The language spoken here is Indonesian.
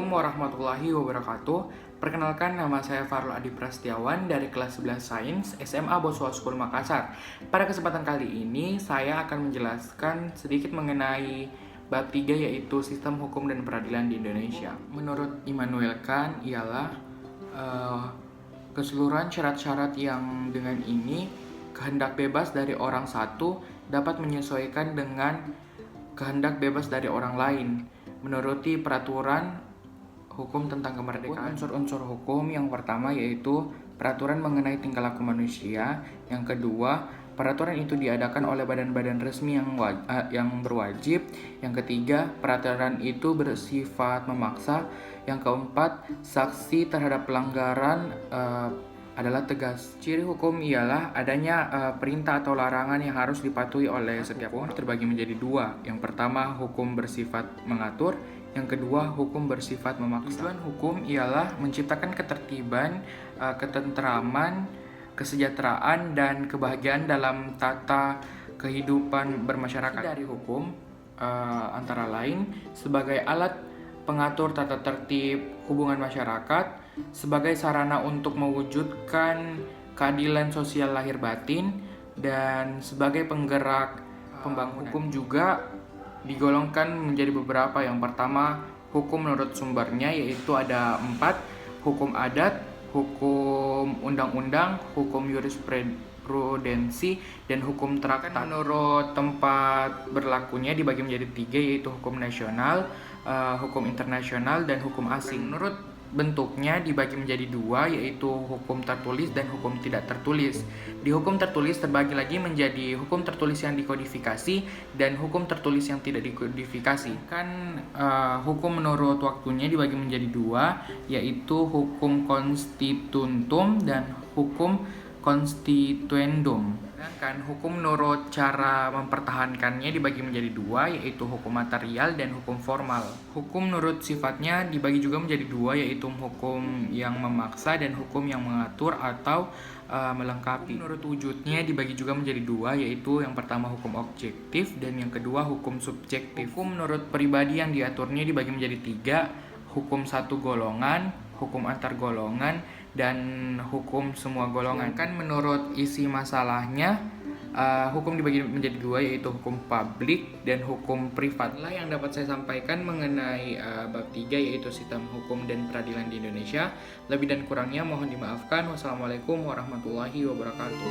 Assalamualaikum warahmatullahi wabarakatuh. Perkenalkan, nama saya Farul Adi Prastiawan dari kelas 11 Sains SMA Boswa School Makassar. Pada kesempatan kali ini saya akan menjelaskan sedikit mengenai bab 3, yaitu sistem hukum dan peradilan di Indonesia. Menurut Immanuel Kant ialah keseluruhan syarat-syarat yang dengan ini kehendak bebas dari orang satu dapat menyesuaikan dengan kehendak bebas dari orang lain menuruti peraturan hukum tentang kemerdekaan. Unsur-unsur hukum yang pertama yaitu peraturan mengenai tingkah laku manusia. Yang kedua, peraturan itu diadakan oleh badan-badan resmi yang berwajib. Yang ketiga, peraturan itu bersifat memaksa. Yang keempat, sanksi terhadap pelanggaran adalah tegas. Ciri hukum ialah adanya perintah atau larangan yang harus dipatuhi oleh setiap orang. Terbagi menjadi dua. Yang pertama, hukum bersifat mengatur. Yang kedua, hukum bersifat memaksa. Tujuan hukum ialah menciptakan ketertiban, ketentraman, kesejahteraan, dan kebahagiaan dalam tata kehidupan bermasyarakat. Dari hukum antara lain sebagai alat pengatur tata tertib hubungan masyarakat, sebagai sarana untuk mewujudkan keadilan sosial lahir batin, dan sebagai penggerak pembangunan. Hukum juga digolongkan menjadi beberapa. Yang pertama, hukum menurut sumbernya, yaitu ada 4: hukum adat, hukum undang-undang, hukum jurisprudensi, dan hukum traktat. Menurut tempat berlakunya dibagi menjadi 3, yaitu hukum nasional, hukum internasional, dan hukum asing. Menurut bentuknya dibagi menjadi 2, yaitu hukum tertulis dan hukum tidak tertulis. Di hukum tertulis terbagi lagi menjadi hukum tertulis yang dikodifikasi dan hukum tertulis yang tidak dikodifikasi. Hukum menurut waktunya dibagi menjadi 2, yaitu hukum constitutum dan hukum constituendum. Sedangkan hukum menurut cara mempertahankannya dibagi menjadi 2, yaitu hukum material dan hukum formal. Hukum menurut sifatnya dibagi juga menjadi 2, yaitu hukum yang memaksa dan hukum yang mengatur atau melengkapi. Menurut wujudnya dibagi juga menjadi 2, yaitu yang pertama hukum objektif dan yang kedua hukum subjektif. Hukum menurut pribadi yang diaturnya dibagi menjadi 3, hukum satu golongan, hukum antar golongan, dan hukum semua golongan. Menurut isi masalahnya, hukum dibagi menjadi 2, yaitu hukum publik dan hukum privat. Yang dapat saya sampaikan mengenai bab 3, yaitu sistem hukum dan peradilan di Indonesia. Lebih dan kurangnya mohon dimaafkan. Wassalamualaikum warahmatullahi wabarakatuh.